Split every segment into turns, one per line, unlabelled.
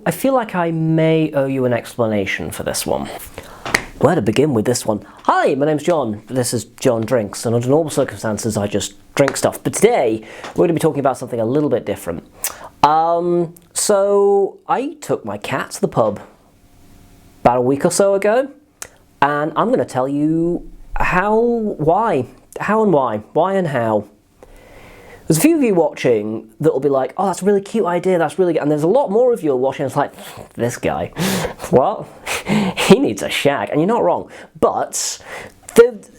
I feel like I may owe you an explanation for this one. Where to begin with this one? Hi, my name's John. This is John Drinks, and under normal circumstances I just drink stuff. But today we're going to be talking about something a little bit different. So I took my cat to the pub about a week or so ago, and I'm going to tell you why and how. There's a few of you watching that will be like, oh, that's a really cute idea, that's really good. And there's a lot more of you watching, it's like, this guy, what? He needs a shag. And you're not wrong. But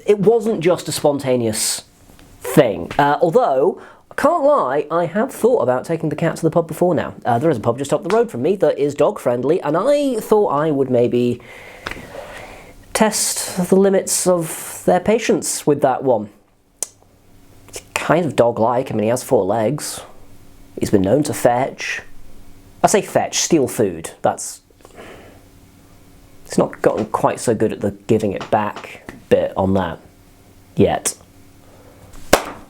it wasn't just a spontaneous thing. Although, I can't lie, I have thought about taking the cat to the pub before now. There is a pub just up the road from me that is dog friendly, and I thought I would maybe test the limits of their patience with that one. Kind of dog-like. I mean, he has 4 legs. He's been known to fetch. I say fetch, steal food. It's not gotten quite so good at the giving it back bit on that yet.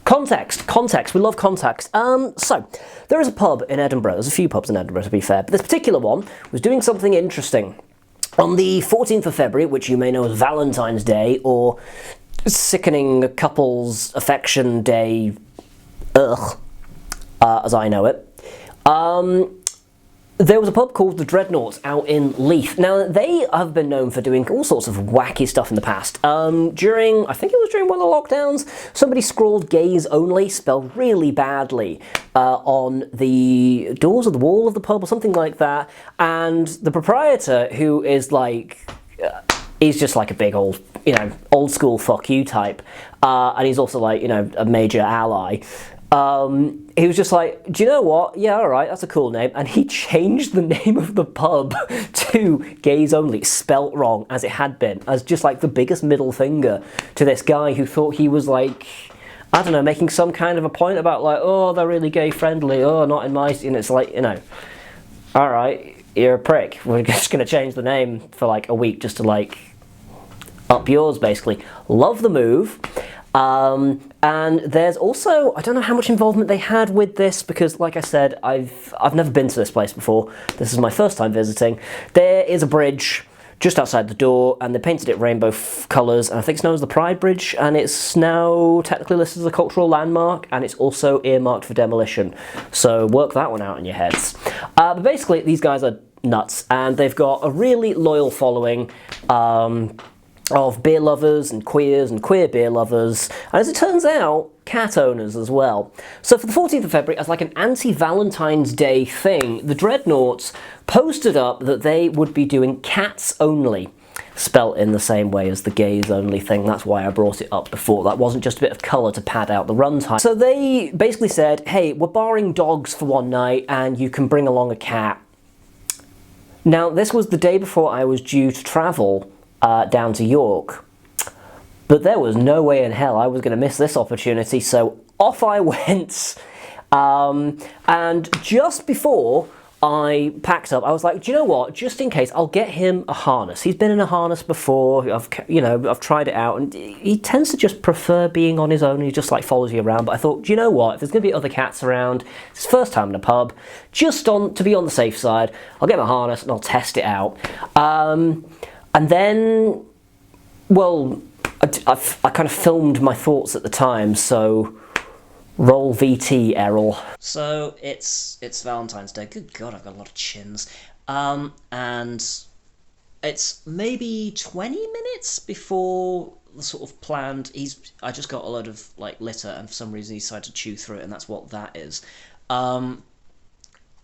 Context. We love context. So, there is a pub in Edinburgh. There's a few pubs in Edinburgh, to be fair. But this particular one was doing something interesting. On the 14th of February, which you may know as Valentine's Day, or sickening couples affection day, as I know it, there was a pub called the Dreadnought out in Leith. Now, they have been known for doing all sorts of wacky stuff in the past. I think it was during one of the lockdowns, somebody scrawled "gays only" spelled really badly on the doors of the wall of the pub or something like that, and the proprietor, who is like, he's just like a big old, old school fuck you type, and he's also like, a major ally. He was just like, do you know what? Yeah, all right, that's a cool name. And he changed the name of the pub to Gays Only, spelt wrong as it had been, as just like the biggest middle finger to this guy who thought he was like, I don't know, making some kind of a point about like, oh, they're really gay friendly, oh, not in my, it's like, all right, you're a prick. We're just going to change the name for like a week just to like up yours, basically. Love the move. And there's also, I don't know how much involvement they had with this, because like I said, I've never been to this place before. This is my first time visiting. There is a bridge just outside the door, and they painted it rainbow colours, and I think it's known as the Pride Bridge, and it's now technically listed as a cultural landmark, and it's also earmarked for demolition. So work that one out in your heads. But basically, these guys are nuts, and they've got a really loyal following of beer lovers and queer beer lovers, and as it turns out, cat owners as well. So for the 14th of February, as like an anti-Valentine's Day thing, the Dreadnoughts posted up that they would be doing Cats Only, spelt in the same way as the Gays Only thing. That's why I brought it up before. That wasn't just a bit of colour to pad out the runtime. So they basically said, hey, we're barring dogs for one night, and you can bring along a cat. Now, this was the day before I was due to travel down to York, but there was no way in hell I was going to miss this opportunity, so off I went. And just before I packed up, I was like, do you know what, just in case, I'll get him a harness. He's been in a harness before, I've tried it out, and he tends to just prefer being on his own. He just like follows you around. But I thought, do you know what, if there's going to be other cats around, it's his first time in a pub, to be on the safe side, I'll get my harness and I'll test it out. And then, well, I kind of filmed my thoughts at the time, so roll VT, Errol. So it's Valentine's Day. Good God, I've got a lot of chins. And it's maybe 20 minutes before the sort of planned. I just got a load of like litter, and for some reason he decided to chew through it, and that's what that is.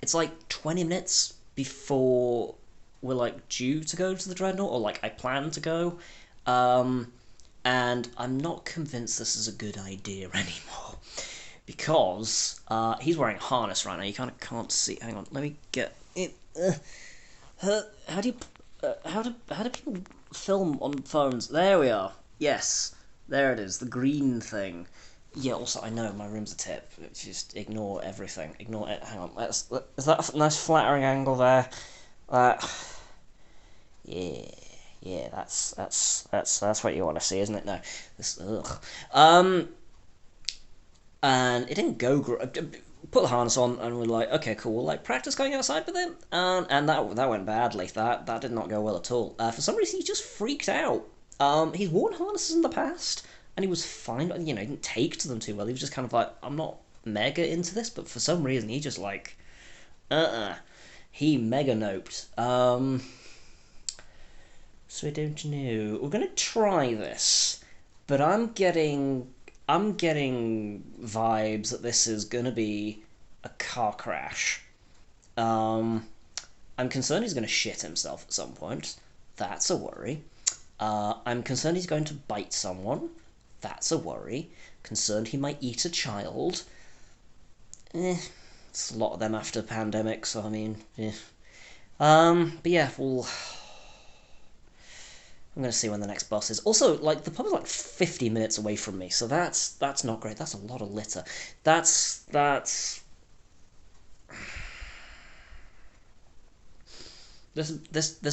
It's like 20 minutes before we're like due to go to the Dreadnought, or like I plan to go, and I'm not convinced this is a good idea anymore, because he's wearing a harness right now. You kind of can't see. Hang on, let me get it. How do people film on phones? There we are. Yes, there it is. The green thing. Yeah. Also, I know my room's a tip. Just ignore everything. Ignore it. Hang on. Is that a nice flattering angle there? Yeah, that's what you want to see, isn't it? No, this, ugh. And it didn't go put the harness on, and we're like, okay, cool, we'll like practice going outside with him, and that went badly. That did not go well at all. For some reason, he just freaked out. He's worn harnesses in the past, and he was fine. You know, he didn't take to them too well. He was just kind of like, I'm not mega into this, but for some reason, he just like, he mega noped. So I don't know. We're gonna try this, but I'm getting vibes that this is gonna be a car crash. I'm concerned he's gonna shit himself at some point. That's a worry. I'm concerned he's going to bite someone. That's a worry. Concerned he might eat a child. It's a lot of them after the pandemic, so I mean, but yeah, I'm going to see when the next bus is. Also, like, the pub is like 50 minutes away from me, so that's not great. That's a lot of litter. This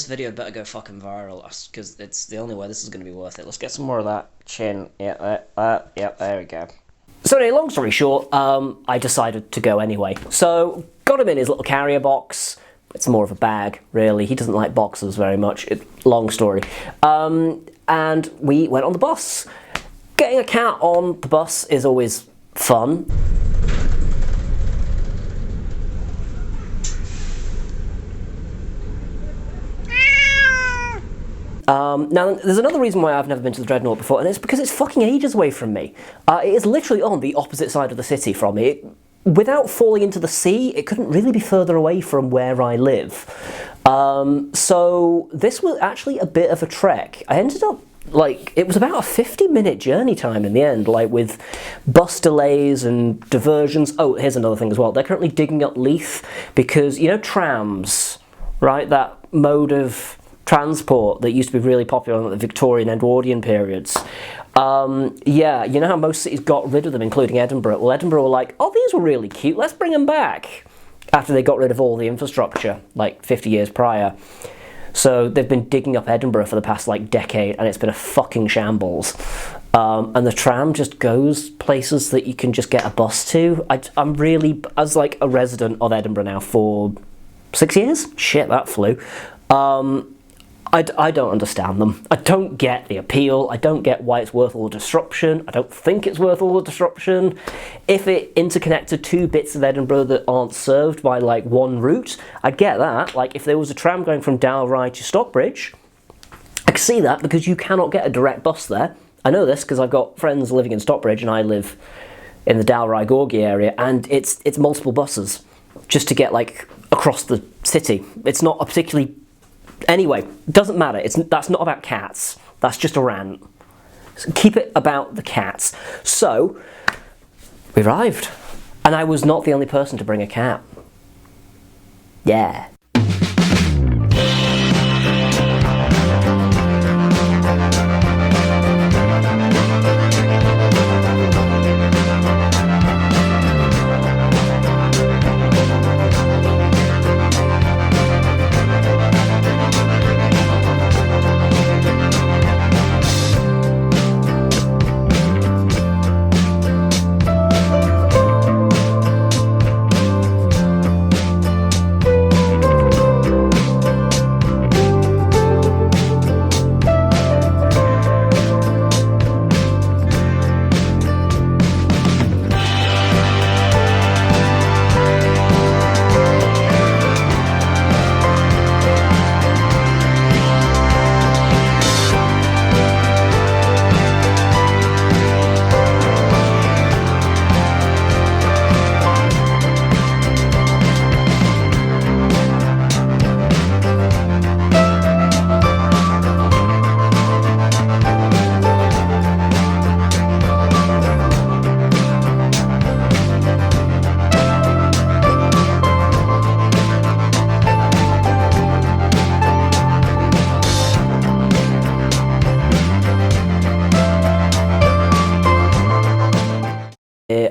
video better go fucking viral, because it's the only way this is going to be worth it. Let's get some more of that chin. Yeah, there we go. So anyway, long story short, I decided to go anyway. So, got him in his little carrier box. It's more of a bag, really. He doesn't like boxes very much. Long story. And we went on the bus. Getting a cat on the bus is always fun. Now, there's another reason why I've never been to the Dreadnought before, and it's because it's fucking ages away from me. It is literally on the opposite side of the city from me. Without falling into the sea, it couldn't really be further away from where I live. So this was actually a bit of a trek. I ended up, like, it was about a 50-minute journey time in the end, like with bus delays and diversions. Oh, here's another thing as well. They're currently digging up Leith because, you know, trams, right? That mode of transport that used to be really popular in the Victorian and Edwardian periods. Yeah, you know how most cities got rid of them, including Edinburgh? Well, Edinburgh were like, oh, these were really cute, let's bring them back. After they got rid of all the infrastructure, like 50 years prior. So they've been digging up Edinburgh for the past, like, decade, and it's been a fucking shambles. And the tram just goes places that you can just get a bus to. I'm really, as like a resident of Edinburgh now for 6 years? Shit, that flew. I don't understand them. I don't get the appeal. I don't get why it's worth all the disruption. I don't think it's worth all the disruption. If it interconnected two bits of Edinburgh that aren't served by, like, one route, I'd get that. Like, if there was a tram going from Dalry to Stockbridge, I could see that, because you cannot get a direct bus there. I know this because I've got friends living in Stockbridge and I live in the Dalry-Gorgie area, and it's multiple buses just to get, like, across the city. It's not a particularly... Anyway, doesn't matter. That's not about cats. That's just a rant. So keep it about the cats. So, we arrived. And I was not the only person to bring a cat. Yeah.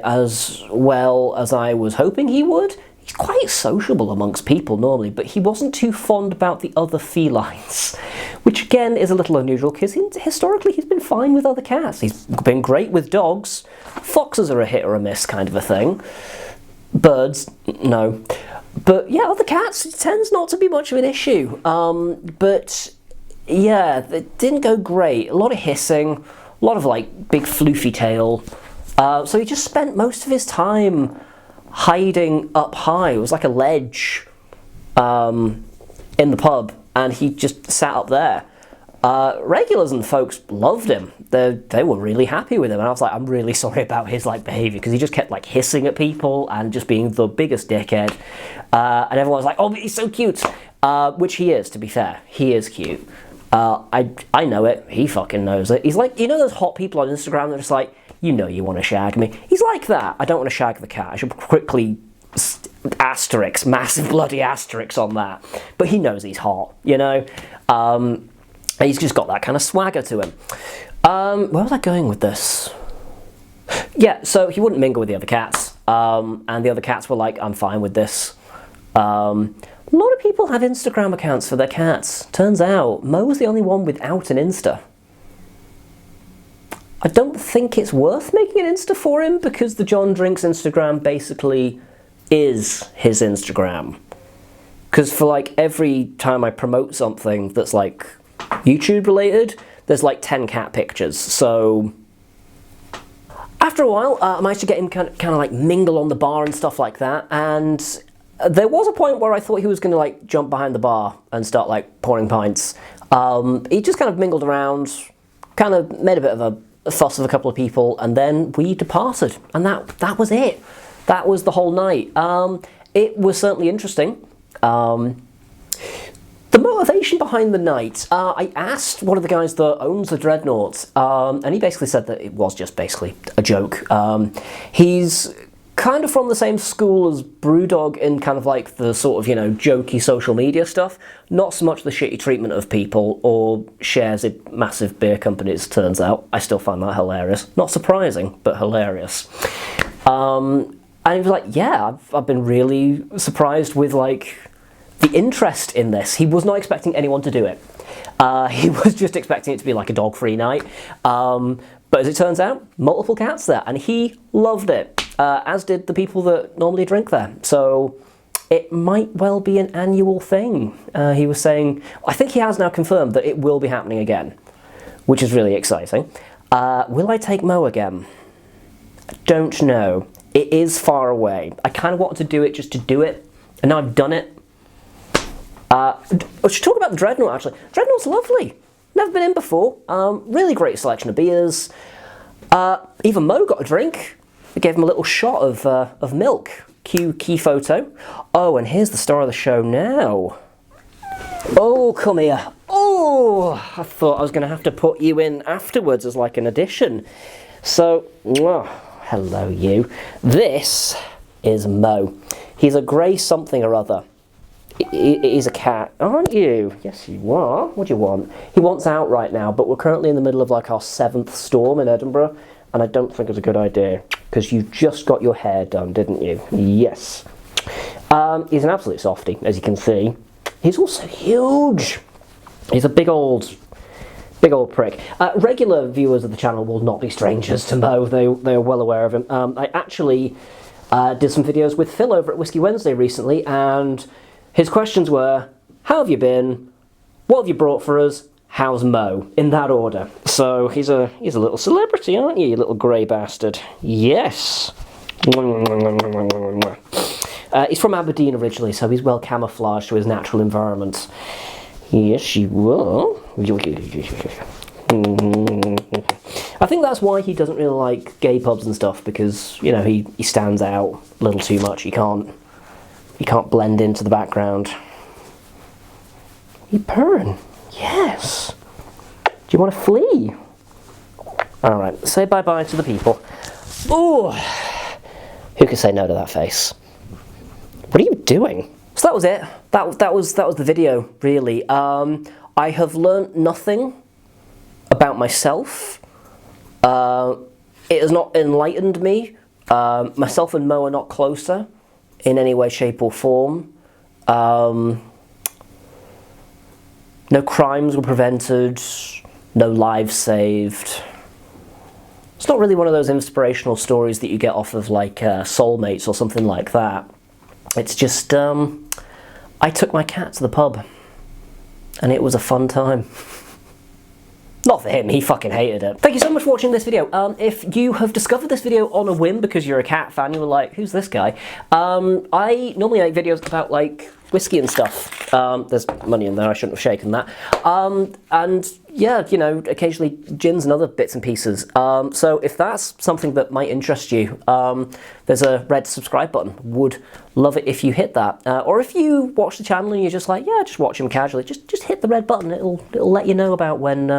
As well as I was hoping he would. He's quite sociable amongst people normally, but he wasn't too fond about the other felines, which again is a little unusual because historically he's been fine with other cats. He's been great with dogs. Foxes are a hit or a miss kind of a thing. Birds, no. But yeah, other cats, it tends not to be much of an issue. But yeah, it didn't go great. A lot of hissing, a lot of like big floofy tail. So he just spent most of his time hiding up high. It was like a ledge in the pub, and he just sat up there. Regulars and folks loved him. They were really happy with him, and I was like, I'm really sorry about his like behaviour, because he just kept like hissing at people and just being the biggest dickhead. And everyone was like, oh, but he's so cute, which he is. To be fair, he is cute. I know it. He fucking knows it. He's like, you know those hot people on Instagram that are just like, you know you want to shag me. He's like that. I don't want to shag the cat. I should quickly asterisk, massive bloody asterisk on that. But he knows he's hot, you know. He's just got that kind of swagger to him. Where was I going with this? Yeah, so he wouldn't mingle with the other cats, and the other cats were like, I'm fine with this. A lot of people have Instagram accounts for their cats. Turns out, Mo was the only one without an Insta. I don't think it's worth making an Insta for him, because the John Drinks Instagram basically is his Instagram. Because for like every time I promote something that's like YouTube related, there's like 10 cat pictures. So after a while, I managed to get him kind of like mingle on the bar and stuff like that. And there was a point where I thought he was going to like jump behind the bar and start like pouring pints. He just kind of mingled around, kind of made a bit of a fuss of a couple of people, and then we departed. And that was it. That was the whole night. It was certainly interesting. The motivation behind the night, I asked one of the guys that owns the Dreadnought, and he basically said that it was just basically a joke. He's kind of from the same school as Brewdog in kind of like the sort of, you know, jokey social media stuff. Not so much the shitty treatment of people or shares in massive beer companies, turns out. I still find that hilarious. Not surprising, but hilarious. And he was like, yeah, I've been really surprised with like the interest in this. He was not expecting anyone to do it. He was just expecting it to be like a dog-free night. But as it turns out, multiple cats there, and he loved it, as did the people that normally drink there. So it might well be an annual thing. He was saying, I think he has now confirmed that it will be happening again, which is really exciting. Will I take Mo again? I don't know. It is far away. I kind of wanted to do it just to do it, and now I've done it. I should talk about the Dreadnought, actually. Dreadnought's lovely. Never been in before. Really great selection of beers. Even Mo got a drink. I gave him a little shot of milk. Cue key photo. Oh, and here's the star of the show now. Oh, come here. Oh, I thought I was going to have to put you in afterwards as like an addition. So, hello you. This is Mo. He's a grey something or other. He's a cat, aren't you? Yes, you are. What do you want? He wants out right now, but we're currently in the middle of like our 7th storm in Edinburgh, and I don't think it's a good idea, because you just got your hair done, didn't you? Yes. He's an absolute softie, as you can see. He's also huge. He's a big old prick. Regular viewers of the channel will not be strangers to Mo. They are well aware of him. I actually did some videos with Phil over at Whiskey Wednesday recently, and his questions were, how have you been? What have you brought for us? How's Mo? In that order. So he's a little celebrity, aren't you, you little grey bastard? Yes. He's from Aberdeen originally, so he's well camouflaged to his natural environment. Yes, you will. I think that's why he doesn't really like gay pubs and stuff, because, you know, he stands out a little too much. He can't blend into the background. You purring? Yes. Do you want to flee? Alright, say bye-bye to the people. Oh, who could say no to that face? What are you doing? So that was it. That was the video, really. I have learnt nothing about myself. It has not enlightened me. Myself and Mo are not closer in any way, shape or form. No crimes were prevented, no lives saved. It's not really one of those inspirational stories that you get off of like Soulmates or something like that. It's just, I took my cat to the pub, and it was a fun time. Not for him, he fucking hated it. Thank you so much for watching this video. If you have discovered this video on a whim because you're a cat fan, you were like, who's this guy? I normally make videos about like whiskey and stuff. There's money in there, I shouldn't have shaken that. And yeah, you know, occasionally gins and other bits and pieces. So if that's something that might interest you, there's a red subscribe button. Would love it if you hit that. Or if you watch the channel and you're just like, yeah, just watch him casually, just hit the red button. It'll let you know about when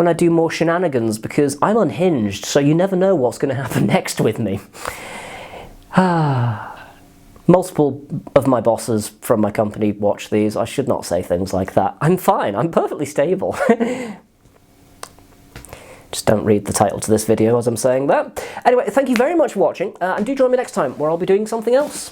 I do more shenanigans, because I'm unhinged, so you never know what's going to happen next with me. Multiple of my bosses from my company watch these. I should not say things like that. I'm fine. I'm perfectly stable. Just don't read the title to this video as I'm saying that. Anyway, thank you very much for watching, and do join me next time where I'll be doing something else.